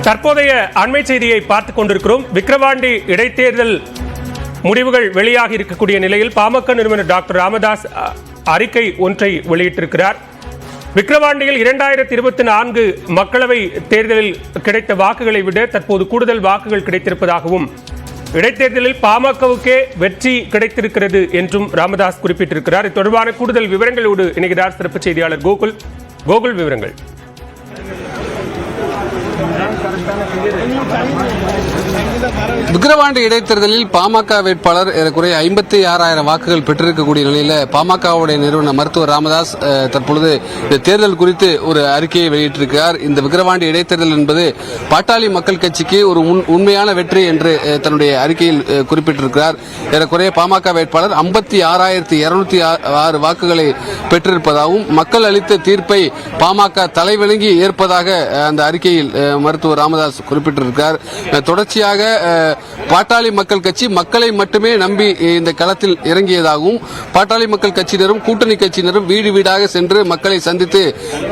தற்போதைய அண்மை செய்தியை பார்த்துக் கொண்டிருக்கிறோம். விக்கிரவாண்டி இடைத்தேர்தல் முடிவுகள் வெளியாகி இருக்கக்கூடிய நிலையில் பாமக நிறுவனர் டாக்டர் ராமதாஸ் அறிக்கை ஒன்றை வெளியிட்டிருக்கிறார். விக்கிரவாண்டியில் 2024 மக்களவை தேர்தலில் கிடைத்த வாக்குகளை விட தற்போது கூடுதல் வாக்குகள் கிடைத்திருப்பதாகவும் இடைத்தேர்தலில் பாமகவுக்கே வெற்றி கிடைத்திருக்கிறது என்றும் ராமதாஸ் குறிப்பிட்டிருக்கிறார். இது தொடர்பான கூடுதல் விவரங்களோடு இணைகிறார் சிறப்பு செய்தியாளர் கோகுல். விவரங்கள். விக்கிரவாண்டி இடைத்தேர்தலில் பாமக வேட்பாளர் ஏறக்குறைய 56,000 வாக்குகள் பெற்றிருக்கக்கூடிய நிலையில் பாமகவுடைய நிறுவனர் மருத்துவர் ராமதாஸ் தற்பொழுது இந்த தேர்தல் குறித்து ஒரு அறிக்கையை வெளியிட்டிருக்கிறார். இந்த விக்கிரவாண்டி இடைத்தேர்தல் என்பது பாட்டாளி மக்கள் கட்சிக்கு ஒரு உண்மையான வெற்றி என்று தன்னுடைய அறிக்கையில் குறிப்பிட்டிருக்கிறார். ஏறக்குறைய பாமக வேட்பாளர் 56,206 வாக்குகளை பெற்றிருப்பதாகவும் மக்கள் அளித்த தீர்ப்பை பாமக தலைவணங்கி ஏற்பதாக அந்த அறிக்கையில் மருத்துவர் ராமதாஸ் குறிப்பிட்டிருக்கிறார். தொடர்ச்சியாக பாட்டாளி மக்கள் கட்சி மக்களை மட்டுமே நம்பி இந்த களத்தில் இறங்கியதாகவும் பாட்டாளி மக்கள் கட்சியினரும் கூட்டணி கட்சியினரும் வீடு வீடாக சென்று மக்களை சந்தித்து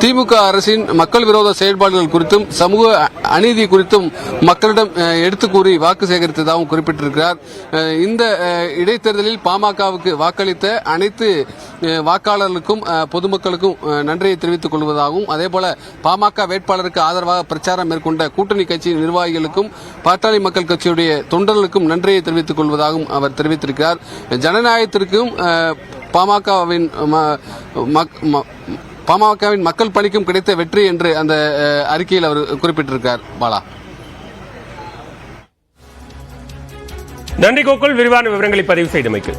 திமுக அரசின் மக்கள் விரோத செயல்பாடுகள் குறித்தும் சமூக அநீதி குறித்தும் மக்களிடம் எடுத்து கூறி வாக்கு சேகரித்ததாகவும் குறிப்பிட்டிருக்கிறார். இந்த இடைத்தேர்தலில் பாமகவுக்கு வாக்களித்த அனைத்து வாக்காளர்களுக்கும் பொதுமக்களுக்கும் நன்றியை தெரிவித்துக் கொள்வதாகவும் அதேபோல பாமக வேட்பாளருக்கு ஆதரவாக பிரச்சாரம் மேற்கொண்ட கூட்டணி கட்சி நிர்வாகிகளுக்கும் பாட்டாளி மக்கள் கட்சியுடைய தொண்டர்களுக்கும் நன்றியை தெரிவித்துக் கொள்வதாகவும் அவர் தெரிவித்திருக்கிறார். ஜனநாயகத்திற்கும் பாமகவின் மக்கள் பணிக்கும் கிடைத்த வெற்றி என்று அந்த அறிக்கையில் அவர் குறிப்பிட்டிருக்கிறார். பாலா, நன்றி கோகுல், விரிவான விவரங்களை பதிவு செய்தமைக்கு.